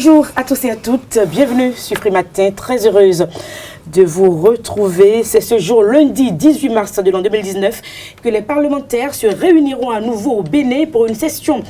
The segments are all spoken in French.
Bonjour à tous et à toutes, bienvenue sur Free Matin, très heureuse de vous retrouver. C'est ce jour, lundi 18 mars de l'an 2019, que les parlementaires se réuniront à nouveau au Bénin pour une session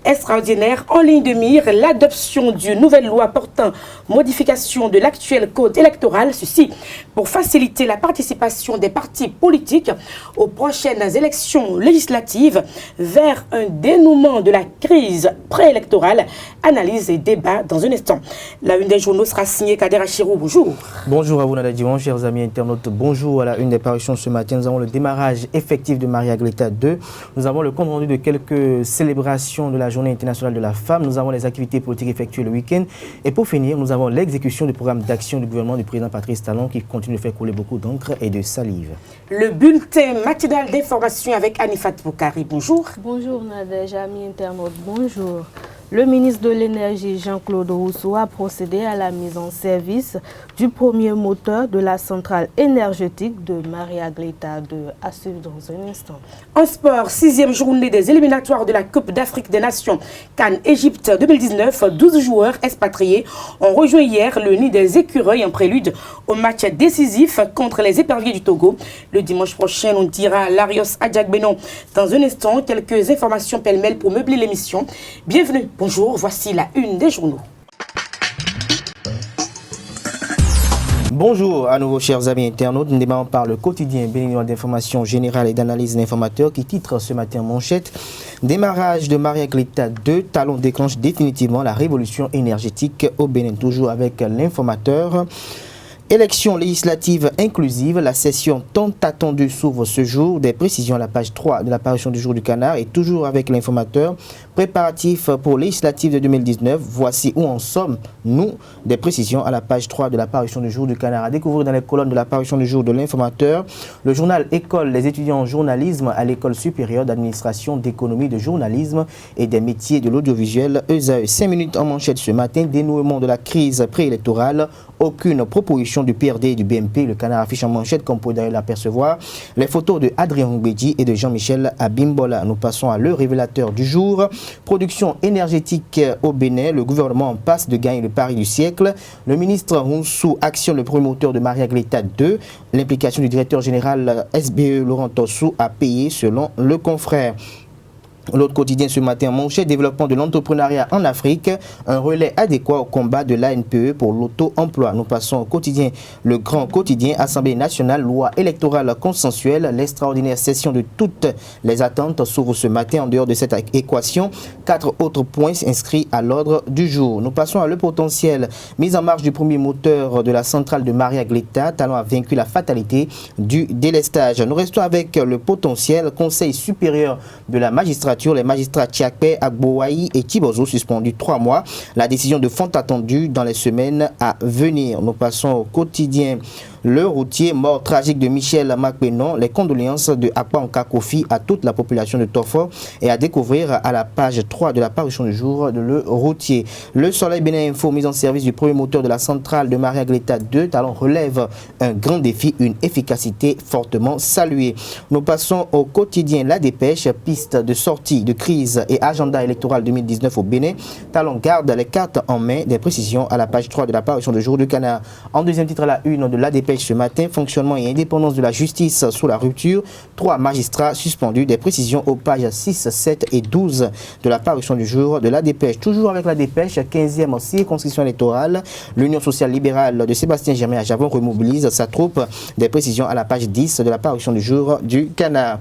extraordinaire. En ligne de mire, l'adoption d'une nouvelle loi portant modification de l'actuel code électoral, ceci pour faciliter la participation des partis politiques aux prochaines élections législatives vers un dénouement de la crise préélectorale. Analyse et débat dans un instant. La une des journaux sera signée Kader Achirou. Bonjour. Bonjour à vous, Nada Diwan, chers amis internautes. Bonjour à la une des parutions ce matin. Nous avons le démarrage effectif de Maria Gleta 2. Nous avons le compte rendu de quelques célébrations de la Journée internationale de la femme. Nous avons les activités politiques effectuées le week-end. Et pour finir, nous avons l'exécution du programme d'action du gouvernement du président Patrice Talon qui continue de faire couler beaucoup d'encre et de salive. Le bulletin matinal d'information avec Anifat Boukari. Bonjour. Bonjour Nadège, amis internautes. Bonjour. Le ministre de l'Énergie, Jean-Claude Rousseau, a procédé à la mise en service du premier moteur de la centrale énergétique de Maria Gleta 2. À suivre dans un instant. En sport, 6e journée des éliminatoires de la Coupe d'Afrique des Nations CAN Égypte 2019. 12 joueurs expatriés ont rejoint hier le nid des écureuils en prélude au match décisif contre les éperviers du Togo. Le dimanche prochain, on dira Larios Adjagbenon. Dans un instant, quelques informations pêle-mêle pour meubler l'émission. Bienvenue. Bonjour, voici la une des journaux. Bonjour à nouveau chers amis internautes, nous démarrons par le quotidien béninois d'information générale et d'analyse d'informateurs qui titre ce matin en manchette « Démarrage de Maria Gleta 2, Talon déclenche définitivement la révolution énergétique au Bénin », toujours avec l'informateur. Élection législative inclusive, la session tant attendue s'ouvre ce jour. Des précisions à la page 3 de l'apparition du jour du canard et toujours avec l'informateur. Préparatifs pour législative de 2019, voici où en sommes nous. Des précisions à la page 3 de l'apparition du jour du canard. À découvrir dans les colonnes de l'apparition du jour de l'informateur. Le journal École, les étudiants en journalisme à l'École supérieure d'administration, d'économie, de journalisme et des métiers de l'audiovisuel. ESAE, 5 minutes en manchette ce matin. Dénouement de la crise préélectorale. Aucune proposition du PRD et du BMP. Le canard affiche en manchette, comme vous pouvez d'ailleurs l'apercevoir, les photos de Adrien Ngoubedi et de Jean-Michel Abimbola. Nous passons à le révélateur du jour. Production énergétique au Bénin. Le gouvernement passe de gagner le pari du siècle. Le ministre Roussou actionne le promoteur de Maria Gleta 2. L'implication du directeur général SBE Laurent Tossou a payé selon le confrère. L'autre quotidien ce matin, manchette, développement de l'entrepreneuriat en Afrique, un relais adéquat au combat de l'ANPE pour l'auto-emploi. Nous passons au quotidien, le grand quotidien, Assemblée nationale, loi électorale consensuelle, l'extraordinaire session de toutes les attentes s'ouvre ce matin en dehors de cette équation. 4 autres points inscrits à l'ordre du jour. Nous passons à le potentiel, mise en marche du premier moteur de la centrale de Maria Gleta. Talon a vaincu la fatalité du délestage. Nous restons avec le potentiel, Conseil supérieur de la magistrature. Les magistrats Tchakpe, Agboaï et Tibozo suspendus 3 mois. La décision de fond attendue dans les semaines à venir. Nous passons au quotidien. Le routier, mort tragique de Michel Macpenon, les condoléances de Akpa Kofi à toute la population de Tofo et à découvrir à la page 3 de la parution du jour de Le Routier. Le Soleil Bénin Info, mise en service du premier moteur de la centrale de Maria Gleta 2, Talon relève un grand défi, une efficacité fortement saluée. Nous passons au quotidien La Dépêche, piste de sortie de crise et agenda électoral 2019 au Bénin. Talon garde les cartes en main, des précisions à la page 3 de la parution du jour du canard. En deuxième titre à la une de La Dépêche ce matin, fonctionnement et indépendance de la justice sous la rupture, 3 magistrats suspendus, des précisions aux pages 6, 7 et 12 de la parution du jour de La Dépêche. Toujours avec La Dépêche, 15e circonscription électorale, l'Union sociale libérale de Sébastien Germain à Javon remobilise sa troupe, des précisions à la page 10 de la parution du jour du canard.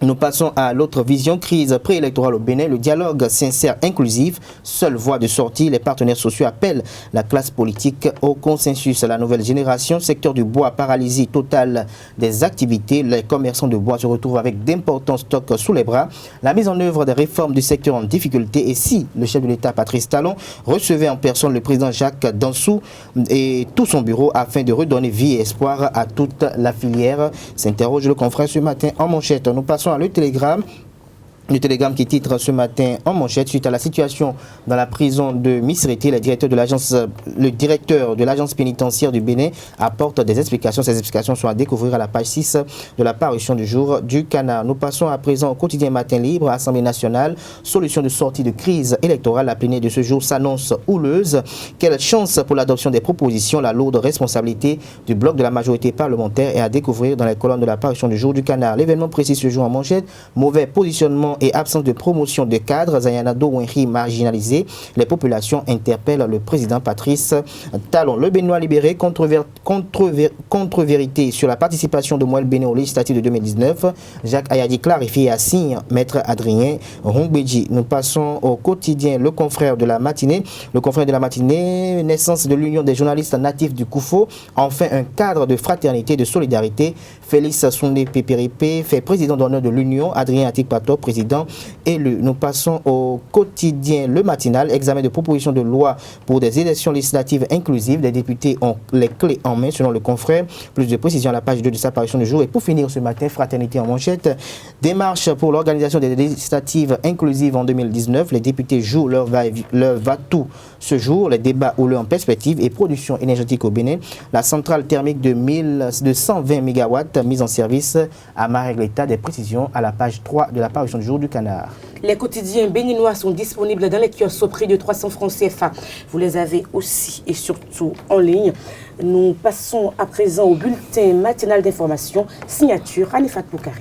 Nous passons à l'autre vision, crise préélectorale au Bénin, le dialogue sincère inclusif, seule voie de sortie, les partenaires sociaux appellent la classe politique au consensus. La nouvelle génération, secteur du bois, paralysie totale des activités, les commerçants de bois se retrouvent avec d'importants stocks sous les bras, la mise en œuvre des réformes du secteur en difficulté et si le chef de l'État Patrice Talon recevait en personne le président Jacques Dansou et tout son bureau afin de redonner vie et espoir à toute la filière, s'interroge le confrère ce matin en manchette. Nous passons le Télégramme. Le Télégramme qui titre ce matin en manchette suite à la situation dans la prison de Missirité, le directeur de l'agence pénitentiaire du Bénin apporte des explications. Ces explications sont à découvrir à la page 6 de la parution du jour du Canard. Nous passons à présent au quotidien Matin Libre, Assemblée nationale, solution de sortie de crise électorale. La plénière de ce jour s'annonce houleuse. Quelle chance pour l'adoption des propositions. La lourde responsabilité du bloc de la majorité parlementaire est à découvrir dans les colonnes de la parution du jour du Canard. L'événement précise ce jour en manchette. Mauvais positionnement et absence de promotion de cadres, Zayanado Wenri marginalisé. Les populations interpellent le président Patrice Talon. Le Béninois libéré, contre-vérité sur la participation de Moël Bénin aux législatives de 2019. Jacques Ayadi clarifie et assigne Maître Adrien Rongbedji. Nous passons au quotidien Le Confrère de la matinée. Le Confrère de la matinée, naissance de l'Union des journalistes natifs du Koufo. Enfin, un cadre de fraternité, de solidarité. Félix Soundé Pépéripé fait président d'honneur de l'Union. Adrien Atik-Pato, président élu. Nous passons au quotidien Le Matinal. Examen de proposition de loi pour des élections législatives inclusives. Les députés ont les clés en main selon Le Confrère. Plus de précisions à la page 2 de sa parution du jour. Et pour finir ce matin, fraternité en manchette. Démarche pour l'organisation des législatives inclusives en 2019. Les députés jouent leur va-tout ce jour. Les débats ont lieu en perspective et production énergétique au Bénin. La centrale thermique de 120 MW mise en service à Marie-Gleta. Des précisions à la page 3 de la parution du jour du Canard. Les quotidiens béninois sont disponibles dans les kiosques au prix de 300 francs CFA. Vous les avez aussi et surtout en ligne. Nous passons à présent au bulletin matinal d'information, signature Anifat Boukari.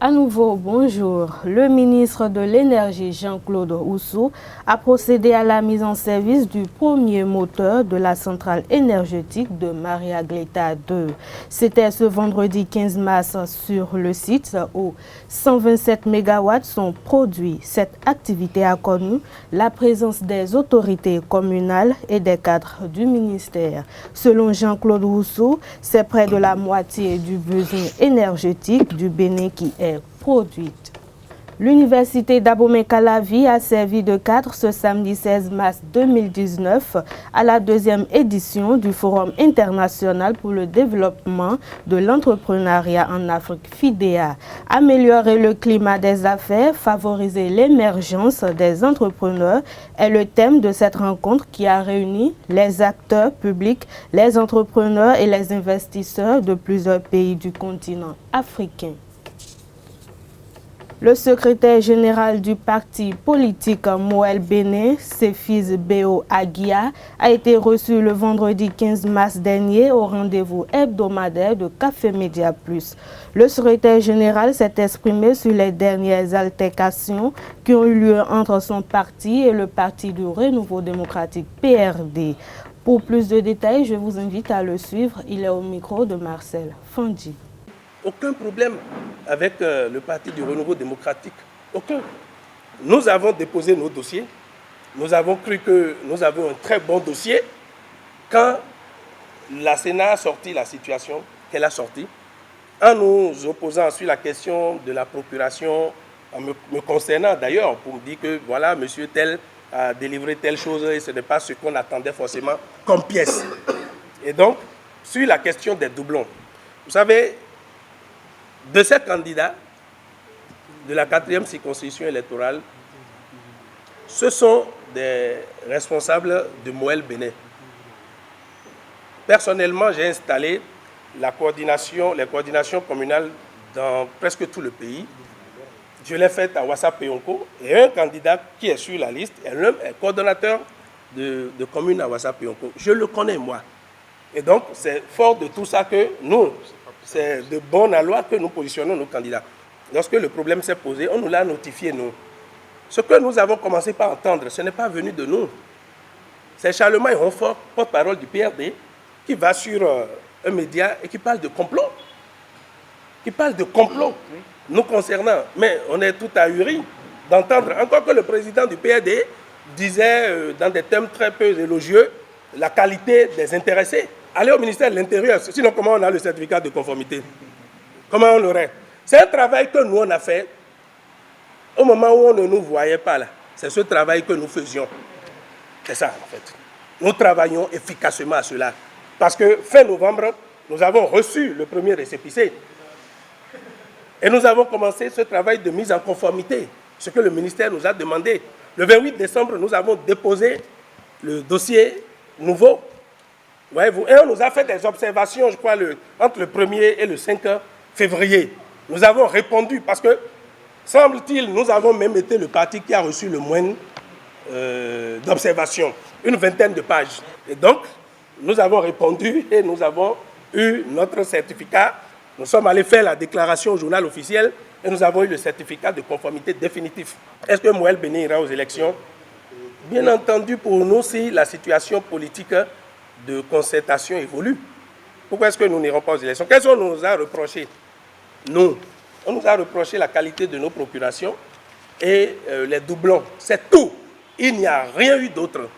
À nouveau, bonjour. Le ministre de l'Énergie, Jean-Claude Oussou, a procédé à la mise en service du premier moteur de la centrale énergétique de Maria-Gleta 2. C'était ce vendredi 15 mars sur le site où 127 MW sont produits. Cette activité a connu la présence des autorités communales et des cadres du ministère. Selon Jean-Claude Oussou, c'est près de la moitié du besoin énergétique du Bénin qui est produite. L'université d'Abomey-Calavi a servi de cadre ce samedi 16 mars 2019 à la deuxième édition du Forum international pour le développement de l'entrepreneuriat en Afrique FIDEA. Améliorer le climat des affaires, favoriser l'émergence des entrepreneurs est le thème de cette rencontre qui a réuni les acteurs publics, les entrepreneurs et les investisseurs de plusieurs pays du continent africain. Le secrétaire général du parti politique Moël Bénin, Sefis Béo Aguia, a été reçu le vendredi 15 mars dernier au rendez-vous hebdomadaire de Café Média Plus. Le secrétaire général s'est exprimé sur les dernières altercations qui ont eu lieu entre son parti et le parti du Renouveau démocratique PRD. Pour plus de détails, je vous invite à le suivre. Il est au micro de Marcel Fandi. Aucun problème avec le Parti du Renouveau démocratique. Aucun. Nous avons déposé nos dossiers. Nous avons cru que nous avions un très bon dossier. Quand la Sénat a sorti la situation qu'elle a sortie, en nous opposant sur la question de la procuration, en me concernant d'ailleurs, pour me dire que voilà, monsieur tel a délivré telle chose et ce n'est pas ce qu'on attendait forcément comme pièce. Et donc, sur la question des doublons, vous savez, de ces candidats de la 4e circonscription électorale, ce sont des responsables de Moël Bénin. Personnellement, j'ai installé les coordinations communales dans presque tout le pays. Je l'ai faite à Wassa-Peyonko et un candidat qui est sur la liste est coordonnateur de commune à Wassa-Peyonko. Je le connais, moi. Et donc, c'est fort de tout ça que nous, c'est de bonne loi que nous positionnons nos candidats. Lorsque le problème s'est posé, on nous l'a notifié, nous. Ce que nous avons commencé par entendre, ce n'est pas venu de nous. C'est Charlemagne Ronfort, porte-parole du PRD, qui va sur un média et qui parle de complot. Qui parle de complot, nous concernant. Mais on est tout ahuri d'entendre, encore que le président du PRD disait dans des thèmes très peu élogieux, la qualité des intéressés. Aller au ministère de l'Intérieur, sinon comment on a le certificat de conformité? Comment on l'aurait? C'est un travail que nous on a fait au moment où on ne nous voyait pas là. C'est ce travail que nous faisions. C'est ça en fait. Nous travaillons efficacement à cela. Parce que fin novembre, nous avons reçu le premier récépissé. Et nous avons commencé ce travail de mise en conformité, ce que le ministère nous a demandé. Le 28 décembre, nous avons déposé le dossier nouveau. Voyez-vous, et on nous a fait des observations, je crois, entre le 1er et le 5 février. Nous avons répondu parce que, semble-t-il, nous avons même été le parti qui a reçu le moins d'observations, une vingtaine de pages. Et donc, nous avons répondu et nous avons eu notre certificat. Nous sommes allés faire la déclaration au journal officiel et nous avons eu le certificat de conformité définitif. Est-ce que Moël Béni ira aux élections? Bien entendu, pour nous, si la situation politique de concertation évolue, pourquoi est-ce que nous n'irons pas aux élections? Qu'est-ce qu'on nous a reproché? Nous, on nous a reproché la qualité de nos procurations et les doublons. C'est tout. Il n'y a rien eu d'autre.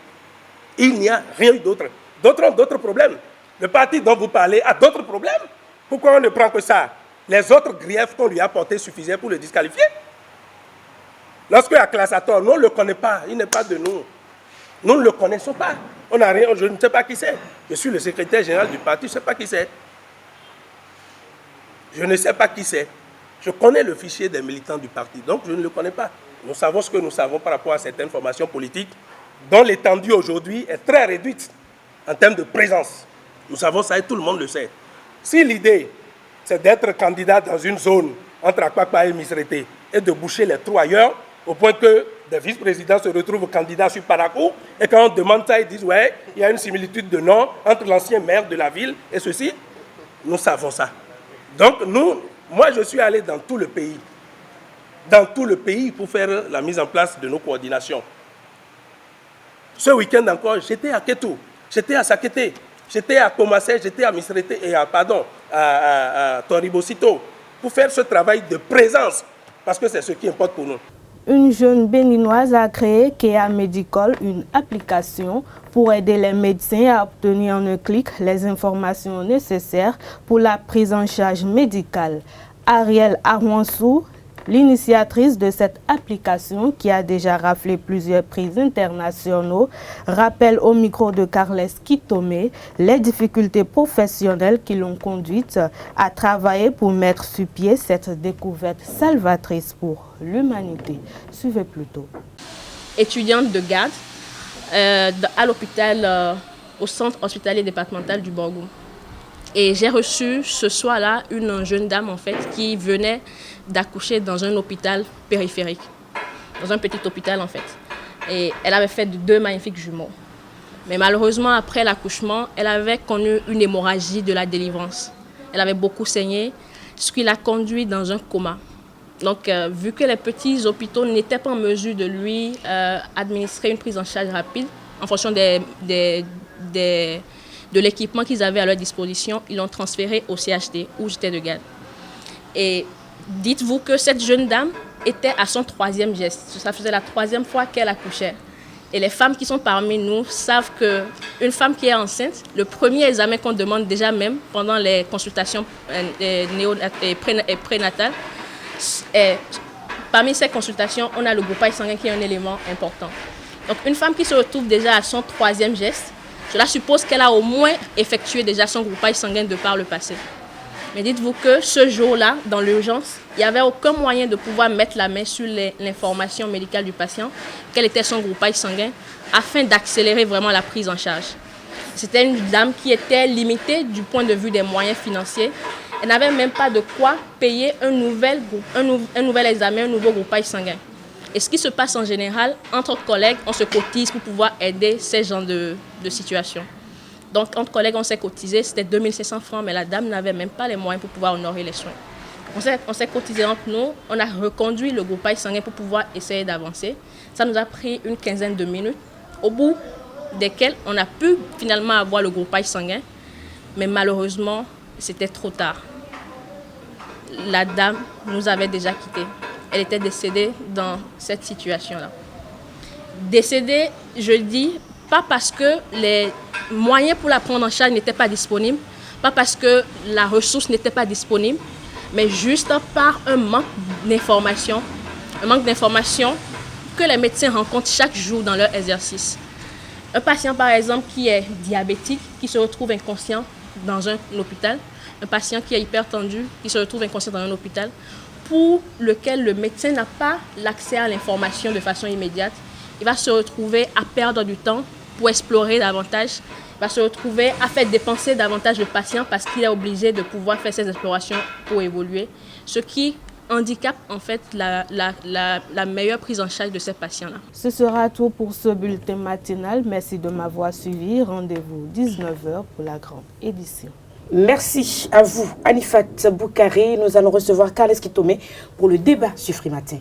Il n'y a rien eu d'autre. D'autres ont d'autres problèmes. Le parti dont vous parlez a d'autres problèmes. Pourquoi on ne prend que ça? Les autres griefs qu'on lui a portés suffisaient pour le disqualifier. Lorsque la classe a tort, nous ne le connaissons pas. Il n'est pas de nous. Nous ne le connaissons pas. On n'a rien, je ne sais pas qui c'est. Je suis le secrétaire général du parti, je ne sais pas qui c'est. Je ne sais pas qui c'est. Je connais le fichier des militants du parti, donc je ne le connais pas. Nous savons ce que nous savons par rapport à certaines formations politiques dont l'étendue aujourd'hui est très réduite en termes de présence. Nous savons ça et tout le monde le sait. Si l'idée, c'est d'être candidat dans une zone entre Akpakpa et Misrete et de boucher les trous ailleurs, au point que des vice-présidents se retrouvent candidats sur Parakou, et quand on demande ça, ils disent « ouais, il y a une similitude de nom entre l'ancien maire de la ville et ceci », nous savons ça. Donc moi je suis allé dans tout le pays pour faire la mise en place de nos coordinations. Ce week-end encore, j'étais à Ketou, j'étais à Sakete, j'étais à Komassé, j'étais à Misrete et à Toribosito pour faire ce travail de présence, parce que c'est ce qui importe pour nous. Une jeune béninoise a créé Kea Medical, une application pour aider les médecins à obtenir en un clic les informations nécessaires pour la prise en charge médicale. Ariel Arwansou, l'initiatrice de cette application qui a déjà raflé plusieurs prix internationaux, rappelle au micro de Carles Kitome les difficultés professionnelles qui l'ont conduite à travailler pour mettre sur pied cette découverte salvatrice pour l'humanité. Suivez plutôt. Étudiante de garde à l'hôpital, au centre hospitalier départemental du Borgou. Et j'ai reçu ce soir-là une jeune dame en fait qui venait d'accoucher dans un hôpital périphérique, dans un petit hôpital en fait. Et elle avait fait 2 magnifiques jumeaux. Mais malheureusement, après l'accouchement, elle avait connu une hémorragie de la délivrance. Elle avait beaucoup saigné, ce qui l'a conduit dans un coma. Donc, vu que les petits hôpitaux n'étaient pas en mesure de lui administrer une prise en charge rapide, en fonction de l'équipement qu'ils avaient à leur disposition, ils l'ont transféré au CHD où j'étais de garde. Et dites-vous que cette jeune dame était à son 3e geste. Ça faisait la 3e fois qu'elle accouchait. Et les femmes qui sont parmi nous savent qu'une femme qui est enceinte, le premier examen qu'on demande déjà même pendant les consultations prénatales, parmi ces consultations, on a le groupage sanguin qui est un élément important. Donc une femme qui se retrouve déjà à son 3e geste, cela suppose qu'elle a au moins effectué déjà son groupage sanguin de par le passé. Mais dites-vous que ce jour-là, dans l'urgence, il n'y avait aucun moyen de pouvoir mettre la main sur l'information médicale du patient, quel était son groupage sanguin, afin d'accélérer vraiment la prise en charge. C'était une dame qui était limitée du point de vue des moyens financiers. Elle n'avait même pas de quoi payer un nouvel examen, un nouveau groupage sanguin. Et ce qui se passe en général, entre collègues, on se cotise pour pouvoir aider ces genres de situations. Donc, entre collègues, on s'est cotisé, c'était 2500 francs, mais la dame n'avait même pas les moyens pour pouvoir honorer les soins. On s'est cotisé entre nous, on a reconduit le groupage sanguin pour pouvoir essayer d'avancer. Ça nous a pris une quinzaine de minutes, au bout desquelles on a pu finalement avoir le groupage sanguin, mais malheureusement, c'était trop tard. La dame nous avait déjà quittés. Elle était décédée dans cette situation-là. Décédée, je dis, pas parce que les moyens pour la prendre en charge n'étaient pas disponibles, pas parce que la ressource n'était pas disponible, mais juste par un manque d'information que les médecins rencontrent chaque jour dans leur exercice. Un patient, par exemple, qui est diabétique, qui se retrouve inconscient dans un hôpital, un patient qui est hypertendu, qui se retrouve inconscient dans un hôpital, pour lequel le médecin n'a pas l'accès à l'information de façon immédiate, il va se retrouver à perdre du temps pour explorer davantage, il va se retrouver à faire dépenser davantage le patient parce qu'il est obligé de pouvoir faire ses explorations pour évoluer, ce qui handicape en fait la meilleure prise en charge de ces patients-là. Ce sera tout pour ce bulletin matinal. Merci de m'avoir suivi. Rendez-vous 19h pour la grande édition. Merci à vous, Anifat Boukari. Nous allons recevoir Carles Kitome pour le débat sur Free Matin.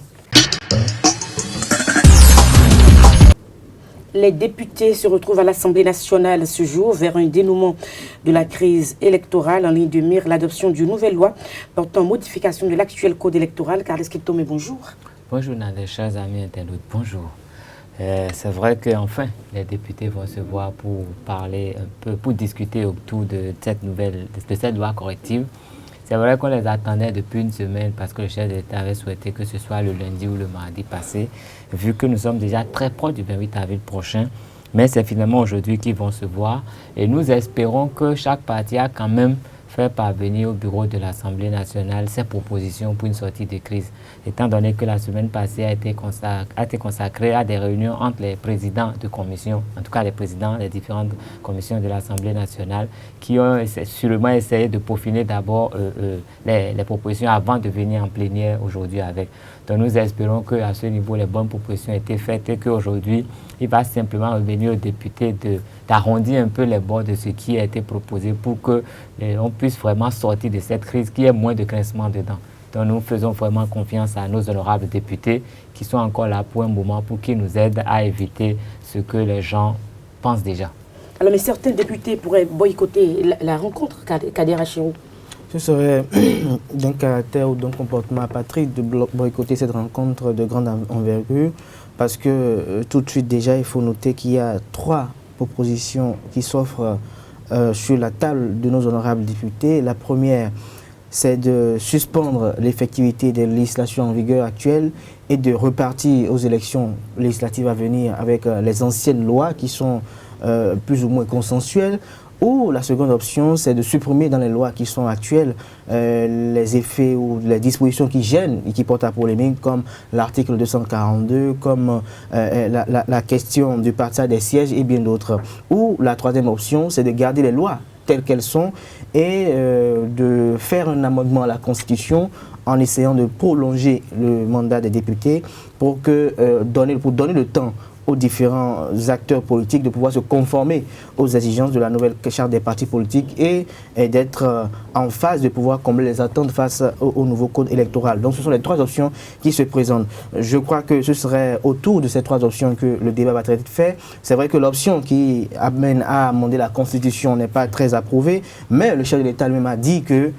Les députés se retrouvent à l'Assemblée nationale ce jour vers un dénouement de la crise électorale en ligne de mire l'adoption d'une nouvelle loi portant modification de l'actuel code électoral. Carles Kitome, bonjour. Bonjour Nadège, chers amis internautes, bonjour. C'est vrai qu'enfin, les députés vont se voir pour parler un peu, pour discuter autour de cette loi corrective. C'est vrai qu'on les attendait depuis une semaine parce que le chef de l'État avait souhaité que ce soit le lundi ou le mardi passé, vu que nous sommes déjà très proches du 28 avril prochain. Mais c'est finalement aujourd'hui qu'ils vont se voir et nous espérons que chaque parti a quand même fait parvenir au bureau de l'Assemblée nationale ses propositions pour une sortie de crise, étant donné que la semaine passée a été consacrée à des réunions entre les présidents de commissions, en tout cas les présidents des différentes commissions de l'Assemblée nationale, qui ont sûrement essayé de peaufiner d'abord les propositions avant de venir en plénière aujourd'hui avec. Donc nous espérons qu'à ce niveau, les bonnes propositions ont été faites et qu'aujourd'hui, il va simplement revenir aux députés d'arrondir un peu les bords de ce qui a été proposé pour qu'on puisse vraiment sortir de cette crise, qui est moins de grincement dedans. Donc nous faisons vraiment confiance à nos honorables députés qui sont encore là pour un moment, pour qu'ils nous aident à éviter ce que les gens pensent déjà. Alors, mais certains députés pourraient boycotter la rencontre, Kader Achirou. Ce serait d'un caractère ou d'un comportement apatride de boycotter cette rencontre de grande envergure parce que tout de suite déjà, il faut noter qu'il y a 3 propositions qui s'offrent sur la table de nos honorables députés. La première, c'est de suspendre l'effectivité des législations en vigueur actuelles et de repartir aux élections législatives à venir avec les anciennes lois qui sont plus ou moins consensuelles. Ou la seconde option, c'est de supprimer dans les lois qui sont actuelles les effets ou les dispositions qui gênent et qui portent à polémique, comme l'article 242, comme la question du partage des sièges et bien d'autres. Ou la troisième option, c'est de garder les lois telles qu'elles sont et de faire un amendement à la Constitution en essayant de prolonger le mandat des députés pour donner le temps aux différents acteurs politiques de pouvoir se conformer aux exigences de la nouvelle charte des partis politiques et d'être en phase de pouvoir combler les attentes face au nouveau code électoral. Donc ce sont les 3 options qui se présentent. Je crois que ce serait autour de ces 3 options que le débat va être fait. C'est vrai que l'option qui amène à amender la Constitution n'est pas très approuvée, mais le chef de l'État lui-même a dit que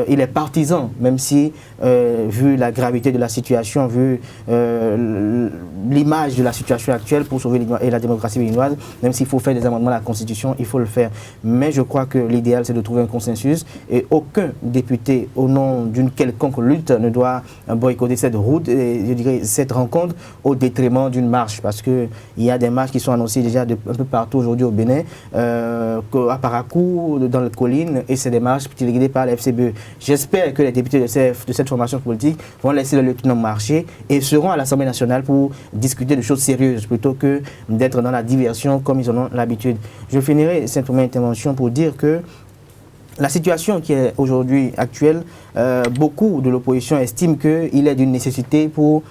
il est partisan, même si, vu la gravité de la situation, vu l'image de la situation actuelle pour sauver la démocratie béninoise, même s'il faut faire des amendements à la Constitution, il faut le faire. Mais je crois que l'idéal, c'est de trouver un consensus et aucun député, au nom d'une quelconque lutte, ne doit boycotter cette route, et, je dirais, cette rencontre au détriment d'une marche, parce qu'il y a des marches qui sont annoncées déjà un peu partout aujourd'hui au Bénin, à Paracou, dans les collines, et c'est des marches guidées par la FCBE. J'espère que les députés de cette formation politique vont laisser le lieutenant marcher et seront à l'Assemblée nationale pour discuter de choses sérieuses plutôt que d'être dans la diversion comme ils en ont l'habitude. Je finirai cette première intervention pour dire que la situation qui est aujourd'hui actuelle, beaucoup de l'opposition estiment qu'il est d'une nécessité pour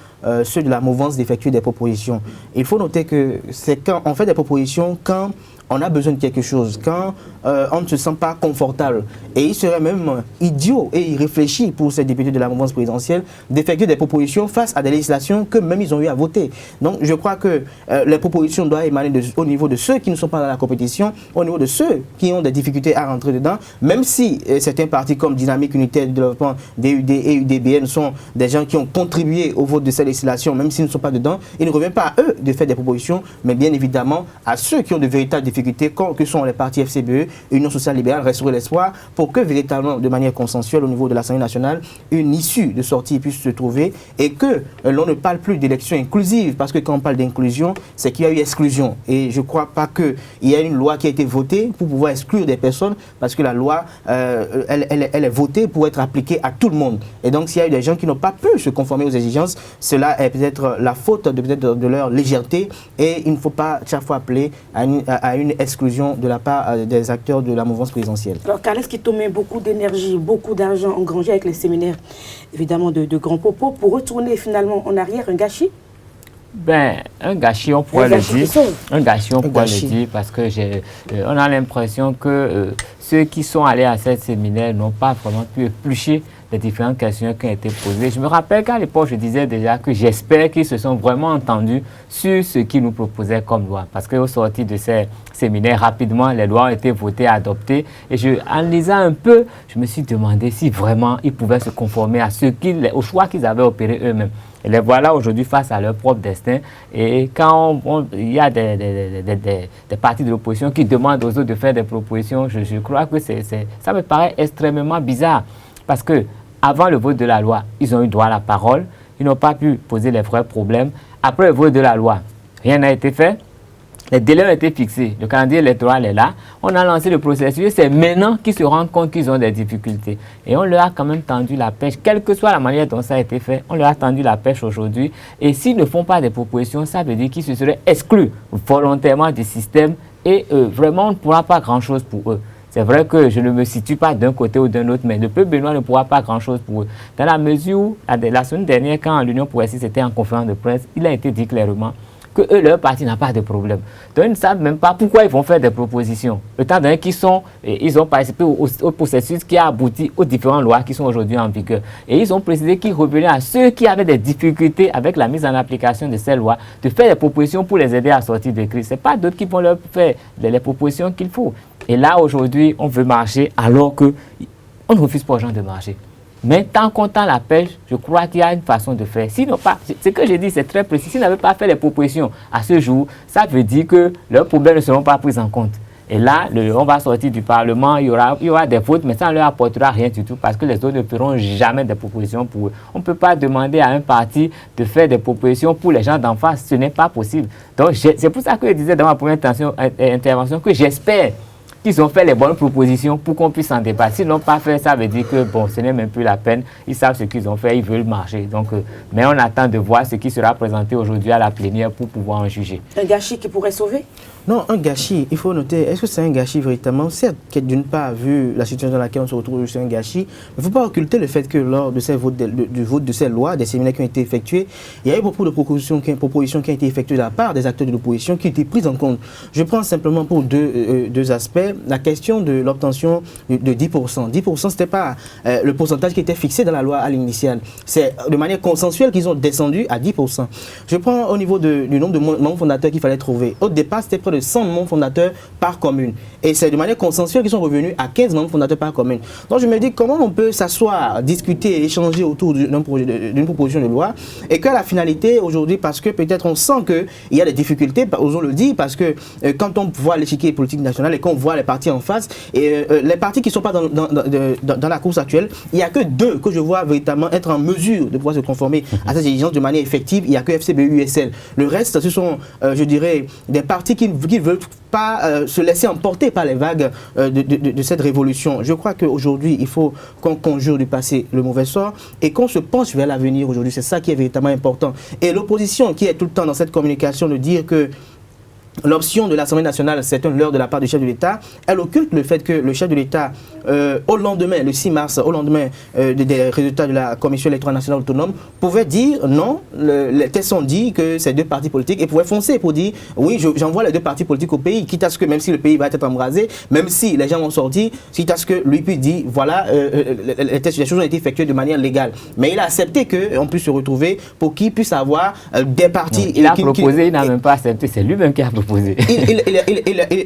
ceux de la mouvance d'effectuer des propositions. Il faut noter que c'est quand on fait des propositions, quand on a besoin de quelque chose, quand on ne se sent pas confortable. Et il serait même idiot et irréfléchi pour ces députés de la mouvance présidentielle d'effectuer des propositions face à des législations que même ils ont eu à voter. Donc je crois que les propositions doivent émaner au niveau de ceux qui ne sont pas dans la compétition, au niveau de ceux qui ont des difficultés à rentrer dedans, même si certains partis comme Dynamique Unitaire de Développement, DUD et UDBN sont des gens qui ont contribué au vote de ces législations, même s'ils ne sont pas dedans, il ne revient pas à eux de faire des propositions, mais bien évidemment à ceux qui ont de véritables difficultés difficultés que sont les partis FCBE, Union sociale libérale, Restaurer l'espoir, pour que véritablement, de manière consensuelle au niveau de l'Assemblée nationale, une issue de sortie puisse se trouver et que l'on ne parle plus d'élection inclusive, parce que quand on parle d'inclusion, c'est qu'il y a eu exclusion. Et je ne crois pas qu'il y a une loi qui a été votée pour pouvoir exclure des personnes, parce que la loi, elle est votée pour être appliquée à tout le monde. Et donc, s'il y a eu des gens qui n'ont pas pu se conformer aux exigences, cela est peut-être la faute de leur légèreté, et il ne faut pas chaque fois appeler à une exclusion de la part des acteurs de la mouvance présidentielle. Alors, Carles Quito met beaucoup d'énergie, beaucoup d'argent engrangé avec les séminaires, évidemment, de grands propos, pour retourner finalement en arrière, un gâchis? Ben, un gâchis, on pourrait le dire. Un gâchis, on pourrait le dire, parce que on a l'impression que ceux qui sont allés à ces séminaires n'ont pas vraiment pu éplucher les différentes questions qui ont été posées. Je me rappelle qu'à l'époque, je disais déjà que j'espère qu'ils se sont vraiment entendus sur ce qu'ils nous proposaient comme loi. Parce qu'au sorti de ces séminaires, rapidement, les lois ont été votées, adoptées. Et en lisant un peu, je me suis demandé si vraiment ils pouvaient se conformer au choix qu'ils avaient opéré eux-mêmes. Et les voilà aujourd'hui face à leur propre destin. Et quand il y a des partis de l'opposition qui demandent aux autres de faire des propositions, je crois que ça me paraît extrêmement bizarre. Parce que avant le vote de la loi, ils ont eu droit à la parole. Ils n'ont pas pu poser les vrais problèmes. Après le vote de la loi, rien n'a été fait. Les délais ont été fixés. Le calendrier électoral est là. On a lancé le processus. C'est maintenant qu'ils se rendent compte qu'ils ont des difficultés. Et on leur a quand même tendu la pêche. Quelle que soit la manière dont ça a été fait, on leur a tendu la pêche aujourd'hui. Et s'ils ne font pas des propositions, ça veut dire qu'ils se seraient exclus volontairement du système. Et vraiment, on ne pourra pas grand-chose pour eux. C'est vrai que je ne me situe pas d'un côté ou d'un autre, mais le peuple béninois ne pourra pas grand-chose pour eux. Dans la mesure où, la semaine dernière, quand l'Union progressiste était en conférence de presse, il a été dit clairement que eux, leur parti n'a pas de problème. Donc, ils ne savent même pas pourquoi ils vont faire des propositions. Étant donné ils ont participé au processus qui a abouti aux différentes lois qui sont aujourd'hui en vigueur. Et ils ont précisé qu'ils revenaient à ceux qui avaient des difficultés avec la mise en application de ces lois, de faire des propositions pour les aider à sortir de crise. Ce n'est pas d'autres qui vont leur faire les propositions qu'il faut. Et là, aujourd'hui, on veut marcher alors qu'on ne refuse pas aux gens de marcher. Mais tant qu'on tend la pêche, je crois qu'il y a une façon de faire. Sinon pas, ce que j'ai dit, c'est très précis. S'ils n'avaient pas fait les propositions à ce jour, ça veut dire que leurs problèmes ne seront pas pris en compte. Et là, on va sortir du Parlement, il y aura des votes, mais ça ne leur apportera rien du tout parce que les autres ne feront jamais des propositions pour eux. On ne peut pas demander à un parti de faire des propositions pour les gens d'en face. Ce n'est pas possible. Donc, c'est pour ça que je disais dans ma première intervention que j'espère qu'ils ont fait les bonnes propositions pour qu'on puisse en débattre. S'ils n'ont pas fait, ça veut dire que bon, ce n'est même plus la peine. Ils savent ce qu'ils ont fait, ils veulent marcher. Donc, mais on attend de voir ce qui sera présenté aujourd'hui à la plénière pour pouvoir en juger. Un gâchis qui pourrait sauver? Non, un gâchis, il faut noter, est-ce que c'est un gâchis véritablement? Certes, d'une part, vu la situation dans laquelle on se retrouve, c'est un gâchis, mais il ne faut pas occulter le fait que lors de ces votes, du vote de ces lois, des séminaires qui ont été effectués, il y a eu beaucoup de propositions qui ont été effectuées de la part des acteurs de l'opposition qui ont été prises en compte. Je prends simplement pour deux aspects. La question de l'obtention de 10%. 10%, ce n'était pas le pourcentage qui était fixé dans la loi à l'initiale. C'est de manière consensuelle qu'ils ont descendu à 10%. Je prends au niveau du nombre de membres fondateurs qu'il fallait trouver. Au départ, c'était près de 100 membres fondateurs par commune. Et c'est de manière consensuelle qu'ils sont revenus à 15 membres fondateurs par commune. Donc je me dis comment on peut s'asseoir, discuter, échanger autour d'une proposition de loi et qu'à la finalité, aujourd'hui, parce que peut-être on sent qu'il y a des difficultés, osons le dire, parce que quand on voit l'échiquier politique national et qu'on voit les partis en face, et les partis qui ne sont pas dans la course actuelle, il n'y a que deux que je vois véritablement être en mesure de pouvoir se conformer à ces exigences de manière effective. Il n'y a que FCBU, USL. Le reste, ce sont, je dirais, des partis qui ne veulent pas se laisser emporter par les vagues de cette révolution. Je crois qu'aujourd'hui, il faut qu'on conjure du passé le mauvais sort et qu'on se penche vers l'avenir aujourd'hui. C'est ça qui est véritablement important. Et l'opposition qui est tout le temps dans cette communication de dire que l'option de l'Assemblée nationale, c'est un leurre de la part du chef de l'État. Elle occulte le fait que le chef de l'État, au lendemain, le 6 mars, au lendemain des résultats de la Commission électorale nationale autonome, pouvait dire non, les tests ont dit que c'est deux partis politiques et pouvait foncer pour dire oui, j'envoie les deux partis politiques au pays, quitte à ce que même si le pays va être embrasé, même si les gens vont sortir, quitte à ce que lui puisse dire voilà, les choses ont été effectuées de manière légale. Mais il a accepté qu'on puisse se retrouver pour qu'il puisse avoir des partis. Non, il a proposé, il n'a même pas accepté, c'est lui-même qui a proposé. poser.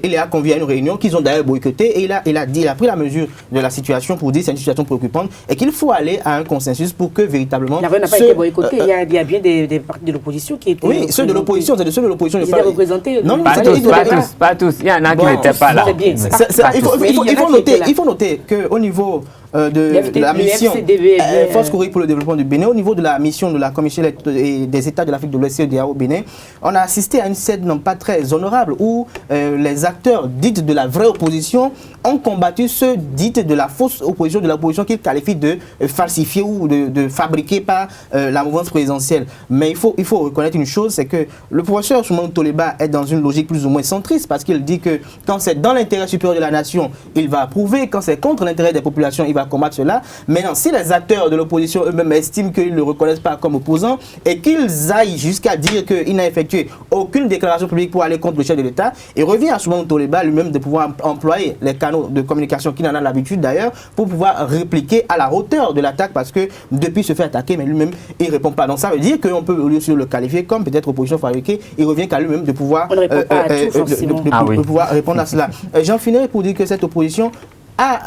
Il a convié à une réunion qu'ils ont d'ailleurs boycottée et il a pris la mesure de la situation pour dire que c'est une situation préoccupante et qu'il faut aller à un consensus pour que véritablement... La réunion n'a pas été boycottée, il y a bien des partis de l'opposition qui étaient... Oui, ceux de l'opposition, c'est de ceux de l'opposition. Ils étaient représentés. Non, pas tous. Il y en a qui n'étaient pas là. Il faut noter qu'au niveau de la mission Force Courrier pour le développement du Bénin, au niveau de la mission de la Commission des États de l'Afrique de l'Ouest CEDEAO au Bénin, on a assisté à une scène non pas très honorable où les acteurs dits de la vraie opposition ont combattu ceux dits de la fausse opposition, de l'opposition qu'ils qualifient de falsifiée ou de fabriquée par la mouvance présidentielle. Mais il faut reconnaître une chose, c'est que le professeur Soumaïla Toleba est dans une logique plus ou moins centriste parce qu'il dit que quand c'est dans l'intérêt supérieur de la nation, il va approuver, quand c'est contre l'intérêt des populations, il va combattre cela. Maintenant, si les acteurs de l'opposition eux-mêmes estiment qu'ils ne le reconnaissent pas comme opposant et qu'ils aillent jusqu'à dire qu'il n'a effectué aucune déclaration publique pour aller contre le chef de l'État, il revient à Soumaïla Toleba lui-même de pouvoir employer les canaux de communication qu'il en a l'habitude d'ailleurs pour pouvoir répliquer à la hauteur de l'attaque parce que depuis se fait attaquer, mais lui-même il ne répond pas. Donc ça veut dire qu'on peut aussi le qualifier comme peut-être opposition fabriquée. Il revient qu'à lui-même de pouvoir, de pouvoir répondre à cela. J'en finirai pour dire que cette opposition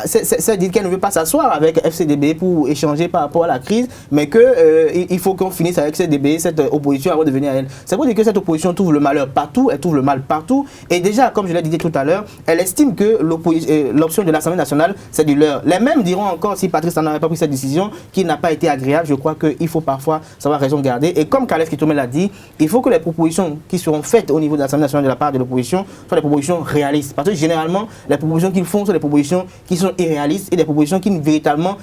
c'est dire qu'elle ne veut pas s'asseoir avec FCDB pour échanger par rapport à la crise, mais qu'il faut qu'on finisse avec FCDB, cette opposition avant de venir à elle. C'est pour dire que cette opposition trouve le malheur partout, elle trouve le mal partout, et déjà, comme je l'ai dit tout à l'heure, elle estime que l'option de l'Assemblée nationale, c'est du leur. Les mêmes diront encore, si Patrice n'avait pas pris cette décision, qui n'a pas été agréable, je crois qu'il faut parfois savoir raison garder. Et comme Khalef Kitome l'a dit, il faut que les propositions qui seront faites au niveau de l'Assemblée nationale de la part de l'opposition soient des propositions réalistes. Parce que généralement, les propositions qu'ils font sont des propositions qui sont irréalistes et des propositions qui véritablement,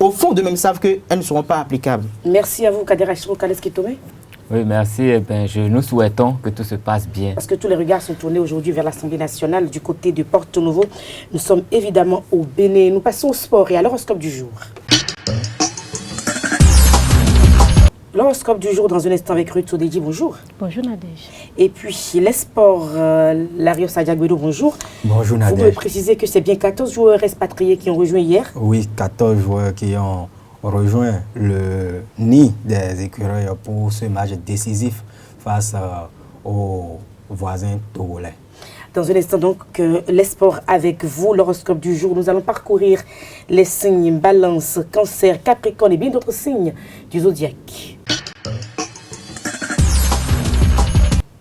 au fond d'eux-mêmes, savent qu'elles ne seront pas applicables. Merci à vous, Kader Achiro, Khalef Kitome. Oui, merci. Nous souhaitons que tout se passe bien. Parce que tous les regards sont tournés aujourd'hui vers l'Assemblée nationale du côté de Porto Novo. Nous sommes évidemment au Bénin. Nous passons au sport et à l'horoscope du jour. L'horoscope du jour dans un instant avec Ruth Sodeji, bonjour. Bonjour Nadège. Et puis les sports, Larios Adiagbedo, bonjour. Bonjour Nadège. Vous pouvez préciser que c'est bien 14 joueurs expatriés qui ont rejoint hier? Oui, 14 joueurs qui ont rejoint le nid des écureuils pour ce match décisif face aux voisins togolais. Dans un instant donc, les sports avec vous, l'horoscope du jour. Nous allons parcourir les signes Balance, Cancer, Capricorne et bien d'autres signes du zodiaque.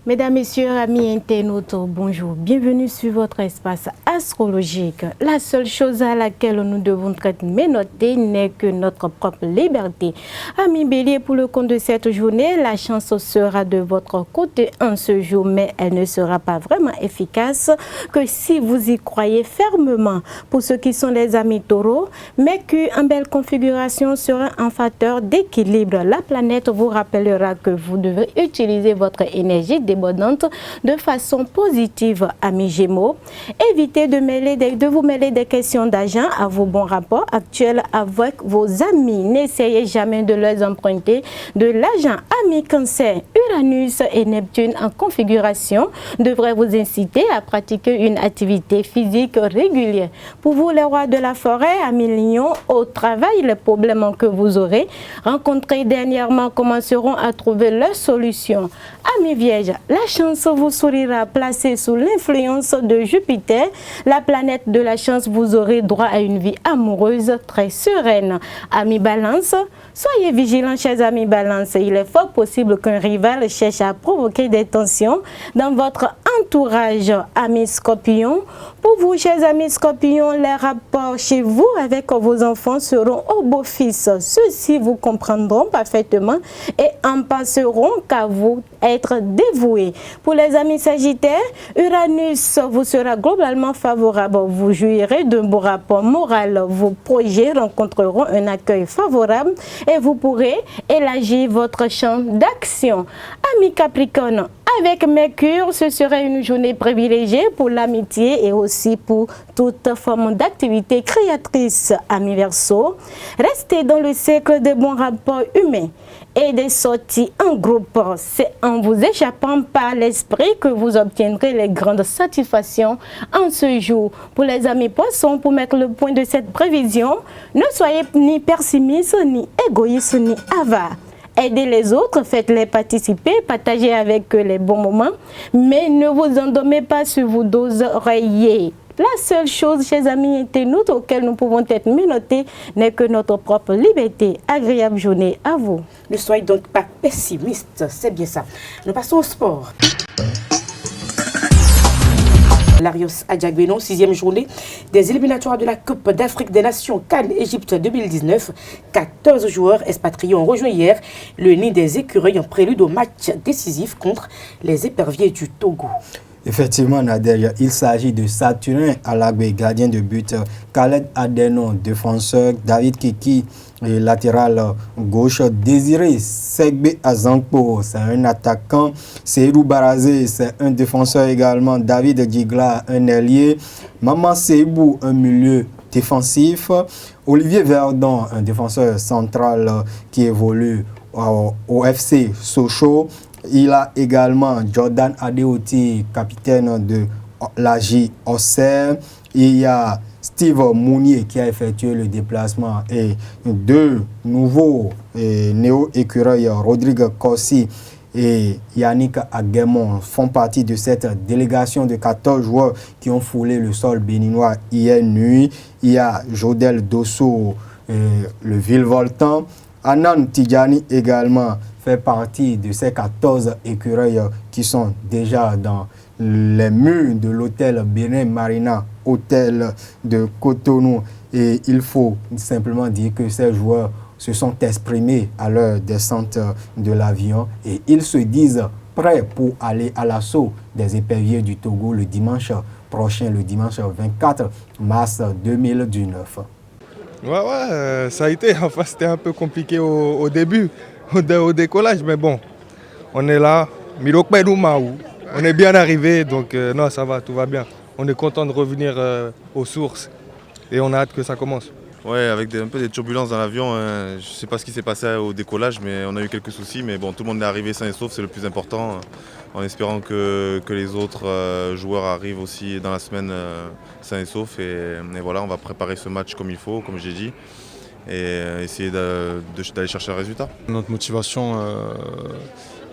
Mesdames, Messieurs, amis internautes, bonjour. Bienvenue sur votre espace astrologique. La seule chose à laquelle nous devons traiter mais noter n'est que notre propre liberté. Amis Bélier, pour le compte de cette journée, la chance sera de votre côté en ce jour, mais elle ne sera pas vraiment efficace que si vous y croyez fermement. Pour ceux qui sont les amis taureaux, Mercure en belle configuration sera un facteur d'équilibre. La planète vous rappellera que vous devez utiliser votre énergie de façon positive. Amis Gémeaux, évitez de vous mêler des questions d'argent à vos bons rapports actuels avec vos amis. N'essayez jamais de leur emprunter de l'argent. Amis Cancer, Uranus et Neptune en configuration devraient vous inciter à pratiquer une activité physique régulière. Pour vous, les rois de la forêt, amis Lions, au travail, les problèmes que vous aurez rencontrés dernièrement commenceront à trouver leur solution. Amis Vierges, la chance vous sourira. Placée sous l'influence de Jupiter, la planète de la chance, vous aurez droit à une vie amoureuse très sereine. Amis Balance, soyez vigilants, chers amis Balance. Il est fort possible qu'un rival cherche à provoquer des tensions dans votre entourage. Amis Scorpion, pour vous, chers amis Scorpion, les rapports chez vous avec vos enfants seront au beau-fils. Ceux-ci vous comprendront parfaitement et en penseront qu'à vous être dévoués. Pour les amis Sagittaires, Uranus vous sera globalement favorable. Vous jouirez d'un beau rapport moral. Vos projets rencontreront un accueil favorable et vous pourrez élargir votre champ d'action. Amis Capricorne, avec Mercure, ce serait une journée privilégiée pour l'amitié et aussi pour toute forme d'activité créatrice. Amis Verseau, restez dans le cercle des bons rapports humains et des sorties en groupe. C'est en vous échappant par l'esprit que vous obtiendrez les grandes satisfactions en ce jour. Pour les amis Poissons, pour mettre le point de cette prévision, ne soyez ni pessimiste, ni égoïste, ni avare. aidez les autres, faites-les participer, partagez avec eux les bons moments, mais ne vous endormez pas sur vos dos oreillers. La seule chose, chers amis internautes, auquel nous pouvons être menottés, n'est que notre propre liberté. Agréable journée à vous. Ne soyez donc pas pessimiste, c'est bien ça. Nous passons au sport. Larios Adjagbenon, 6e journée des éliminatoires de la Coupe d'Afrique des Nations Cannes Égypte 2019. 14 joueurs expatriés ont rejoint hier le nid des écureuils en prélude au match décisif contre les éperviers du Togo. Effectivement, Nadège, il s'agit de Saturnin Alagbe, gardien de but, Khaled Adenon, défenseur, David Kiki, latéral gauche, Désiré Segbe Azankpo, c'est un attaquant, Seydou Barazé, c'est un défenseur également, David Djigla, un ailier, Maman Seibou, un milieu défensif, Olivier Verdon, un défenseur central qui évolue au FC Sochaux. Il a également Jordan Adeoti, capitaine de l'AJ Auxerre. Il y a Steve Mounier qui a effectué le déplacement et deux nouveaux néo-écureuils, Rodrigue Corsi et Yannick Aguemon, font partie de cette délégation de 14 joueurs qui ont foulé le sol béninois hier nuit. Il y a Jodel Dosso, le virevoltant. Anan Tidjani également fait partie de ces 14 écureuils qui sont déjà dans les murs de l'hôtel Bénin Marina, hôtel de Cotonou. Et il faut simplement dire que ces joueurs se sont exprimés à leur descente de l'avion et ils se disent prêts pour aller à l'assaut des éperviers du Togo le dimanche prochain, le dimanche 24 mars 2019. Ouais, ça a été. Enfin, c'était un peu compliqué au début, au décollage, mais bon, on est là. On est bien arrivé, donc non, ça va, tout va bien. On est content de revenir aux sources et on a hâte que ça commence. Ouais, avec un peu des turbulences dans l'avion, je ne sais pas ce qui s'est passé au décollage, mais on a eu quelques soucis. Mais bon, tout le monde est arrivé sain et sauf, c'est le plus important, en espérant que les autres joueurs arrivent aussi dans la semaine sains et saufs. Et voilà, on va préparer ce match comme il faut, comme j'ai dit, et essayer d'aller chercher un résultat. Notre motivation,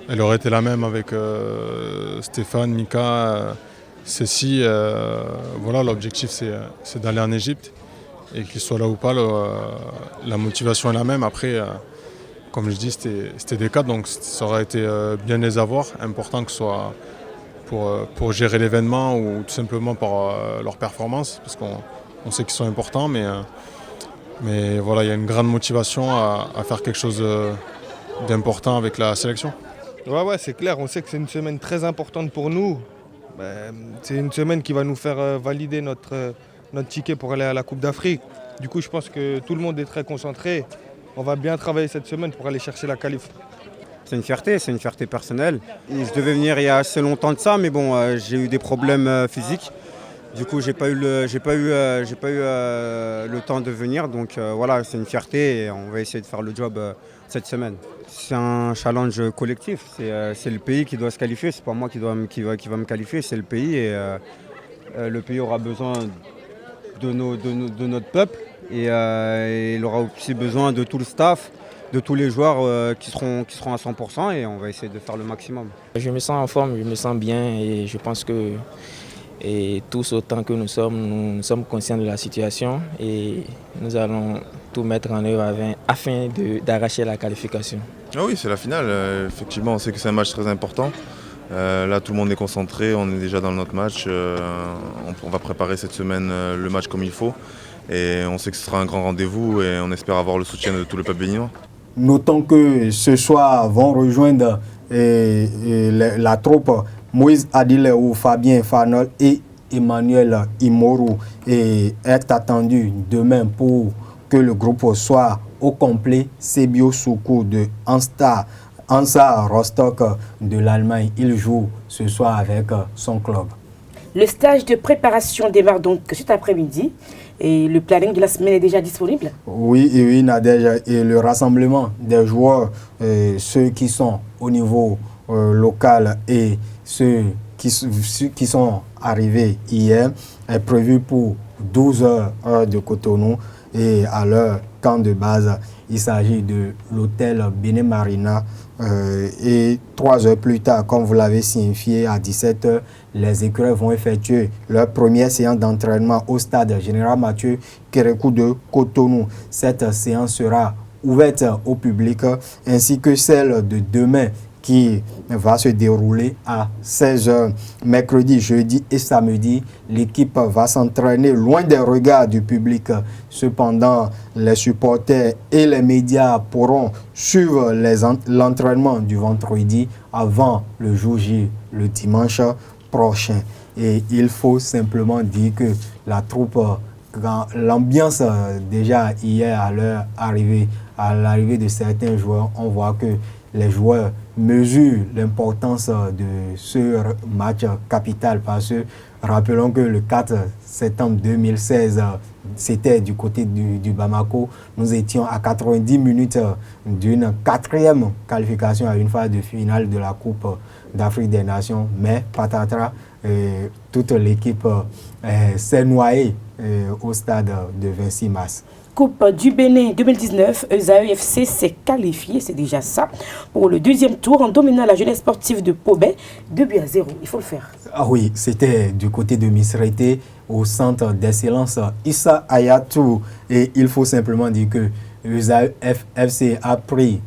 elle aurait été la même avec Stéphane, Mika, Cécile. Voilà, l'objectif c'est d'aller en Égypte. Et qu'il soit là ou pas, la motivation est la même. Après, comme je dis, c'était des cadres, donc ça aurait été bien les avoir. Important que ce soit pour gérer l'événement ou tout simplement par leur performance, parce qu'on sait qu'ils sont importants. Mais voilà, il y a une grande motivation à faire quelque chose d'important avec la sélection. Ouais, c'est clair. On sait que c'est une semaine très importante pour nous. C'est une semaine qui va nous faire valider notre ticket pour aller à la Coupe d'Afrique. Du coup, je pense que tout le monde est très concentré. On va bien travailler cette semaine pour aller chercher la qualif. C'est une fierté personnelle. Et je devais venir il y a assez longtemps de ça, mais bon, j'ai eu des problèmes physiques. Du coup, j'ai pas eu le temps de venir. Donc voilà, c'est une fierté et on va essayer de faire le job cette semaine. C'est un challenge collectif. C'est le pays qui doit se qualifier. C'est pas moi qui va me qualifier, c'est le pays. Et le pays aura besoin de notre peuple et il aura aussi besoin de tout le staff, de tous les joueurs qui seront à 100% et on va essayer de faire le maximum. Je me sens en forme, je me sens bien et je pense que tous autant que nous sommes conscients de la situation et nous allons tout mettre en œuvre afin d'arracher la qualification. Ah oui, c'est la finale. Effectivement, on sait que c'est un match très important. Là, tout le monde est concentré, on est déjà dans notre match. On va préparer cette semaine le match comme il faut. Et on sait que ce sera un grand rendez-vous et on espère avoir le soutien de tout le peuple béninois. Notons que ce soir vont rejoindre la troupe Moïse Adileu, Fabien Fanol et Emmanuel Imoru. Et est attendu demain pour que le groupe soit au complet. Sebio Soukou de Hansa Rostock de l'Allemagne, il joue ce soir avec son club. Le stage de préparation démarre donc cet après-midi et le planning de la semaine est déjà disponible? Oui, Nadège, et le rassemblement des joueurs, ceux qui sont au niveau local et ceux qui sont arrivés hier, est prévu pour 12 heures de Cotonou et à leur camp de base. Il s'agit de l'hôtel Béné Marina. Et 3 heures plus tard, comme vous l'avez signifié, à 17 h, les écureuils vont effectuer leur première séance d'entraînement au stade Général Mathieu Kérékou de Cotonou. Cette séance sera ouverte au public ainsi que celle de demain qui va se dérouler à 16 h. Mercredi, jeudi et samedi, l'équipe va s'entraîner loin des regards du public. Cependant, les supporters et les médias pourront suivre l'entraînement du vendredi avant le jour J, le dimanche prochain. Et il faut simplement dire que la troupe, l'ambiance déjà hier à l'arrivée de certains joueurs, on voit que les joueurs mesurent l'importance de ce match capital parce que rappelons que le 4 septembre 2016, c'était du côté du Bamako. Nous étions à 90 minutes d'une 4e qualification à une phase de finale de la Coupe d'Afrique des Nations. Mais patatras, toute l'équipe s'est noyée au stade de 26 mars. Coupe du Bénin 2019, ESAE FC s'est qualifié, c'est déjà ça, pour le deuxième tour en dominant la jeunesse sportive de Pobé, 2-0. Il faut le faire. Ah oui, c'était du côté de Misrete, au centre d'excellence Issa Ayatou. Et il faut simplement dire que ESAE FC a pris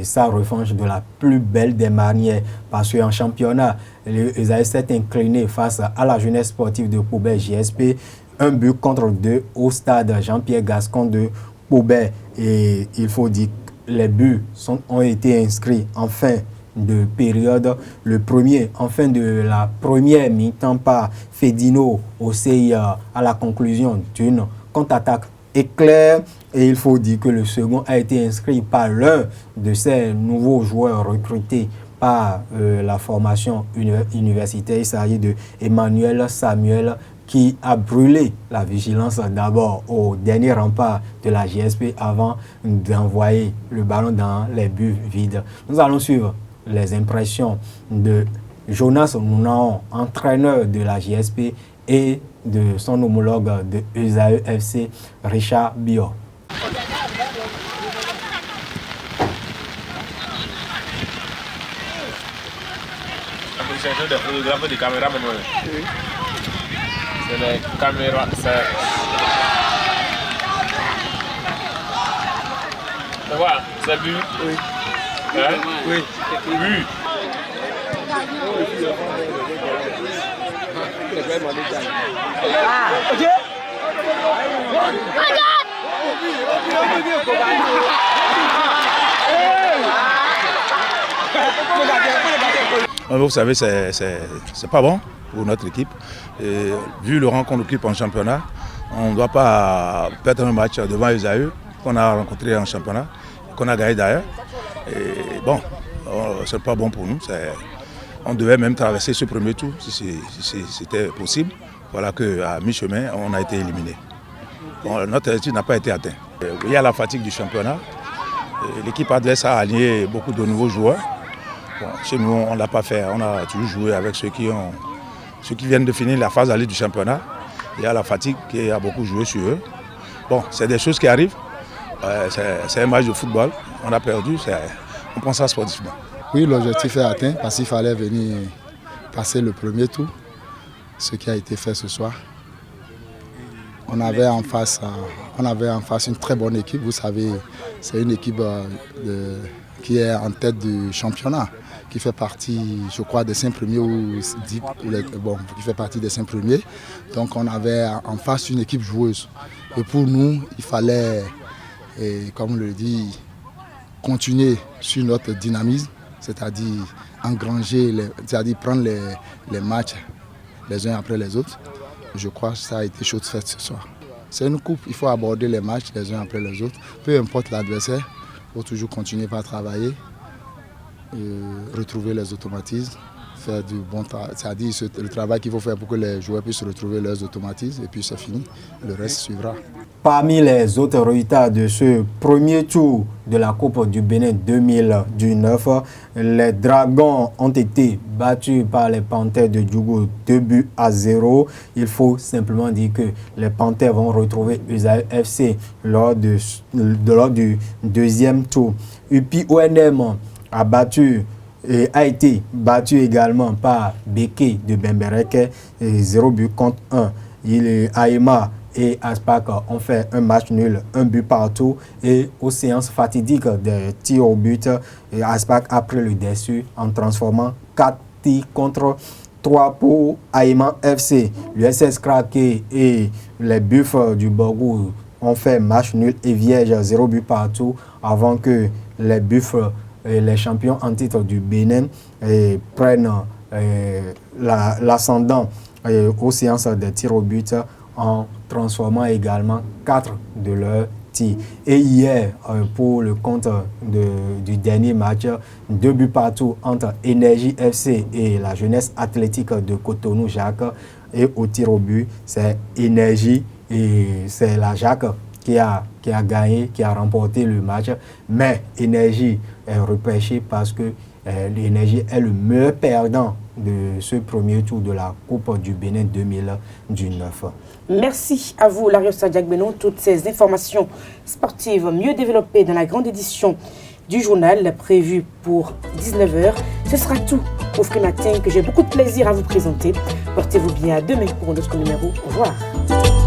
sa revanche de la plus belle des manières parce qu'en championnat, ESAE s'est incliné face à la jeunesse sportive de Pobé JSP. 1-2 au stade Jean-Pierre Gascon de Pobé. Et il faut dire que les buts ont été inscrits en fin de période. Le premier, en fin de la première mi-temps par Fedino Osei à la conclusion d'une contre-attaque éclair. Et il faut dire que le second a été inscrit par l'un de ces nouveaux joueurs recrutés par la formation universitaire. Il s'agit de Emmanuel Samuel qui a brûlé la vigilance d'abord au dernier rempart de la GSP avant d'envoyer le ballon dans les buts vides. Nous allons suivre les impressions de Jonas Nounaon, entraîneur de la GSP, et de son homologue de ESAE FC, Richard Biot. C'est les caméras, ça va, c'est but. Oui. Hein? Oui. But. Ah, ok. Vous savez, c'est pas bon pour notre équipe. Et vu le rang qu'on occupe en championnat, on ne doit pas perdre un match devant ESAE qu'on a rencontré en championnat, qu'on a gagné d'ailleurs. Et bon, c'est pas bon pour nous. On devait même traverser ce premier tour si c'était possible. Voilà qu'à mi-chemin, on a été éliminé. Bon, notre objectif n'a pas été atteint. Il y a la fatigue du championnat. L'équipe adverse a aligné beaucoup de nouveaux joueurs. Bon, chez nous, on ne l'a pas fait. On a toujours joué avec ceux qui viennent de finir la phase aller du championnat. Il y a la fatigue qui a beaucoup joué sur eux. Bon, c'est des choses qui arrivent. C'est un match de football. On a perdu. On prend ça sportivement. Oui, l'objectif est atteint parce qu'il fallait venir passer le premier tour, ce qui a été fait ce soir. On avait en face une très bonne équipe. Vous savez, c'est une équipe qui est en tête du championnat, qui fait partie, je crois, des 5 premiers qui fait partie des 5 premiers. Donc on avait en face une équipe joueuse. Et pour nous, il fallait, comme on le dit, continuer sur notre dynamisme, c'est-à-dire engranger, c'est-à-dire prendre les matchs les uns après les autres. Je crois que ça a été chose faite ce soir. C'est une coupe, il faut aborder les matchs les uns après les autres. Peu importe l'adversaire, il faut toujours continuer par travailler, retrouver les automatismes faire du bon travail, c'est-à-dire le travail qu'il faut faire pour que les joueurs puissent retrouver leurs automatismes et puis c'est fini, le reste suivra. Parmi les autres résultats de ce premier tour de la Coupe du Bénin 2019, les Dragons ont été battus par les Panthères de Djougou 2-0. Il faut simplement dire que les Panthères vont retrouver Usaï FC lors du deuxième tour. UPI ONM a été battu également par Beke de Bembereke, 0-1. Aïma et Aspac ont fait un match nul, un but partout. Et aux séances fatidiques des tirs au but, Aspac a pris le dessus en transformant 4 tirs contre 3 pour Aïma FC. L'USS Krake et les Buffs du Borgou ont fait match nul et vierge, 0 but partout, avant que les Buffs, les champions en titre du Bénin, prennent l'ascendant aux séances des tirs au but en transformant également 4 de leurs tirs. Et hier, pour le compte du dernier match, 2 buts partout entre Énergie FC et la Jeunesse Athlétique de Cotonou-Jacques. Et au tir au but, c'est Énergie et c'est la Jacques qui a gagné, qui a remporté le match. Mais Énergie est repêché parce que l'Énergie est le meilleur perdant de ce premier tour de la Coupe du Bénin 2019. Merci à vous, Lariosa Diakbenon. Toutes ces informations sportives mieux développées dans la grande édition du journal prévue pour 19h. Ce sera tout au Free Matin que j'ai beaucoup de plaisir à vous présenter. Portez-vous bien, à demain pour un autre numéro. Au revoir.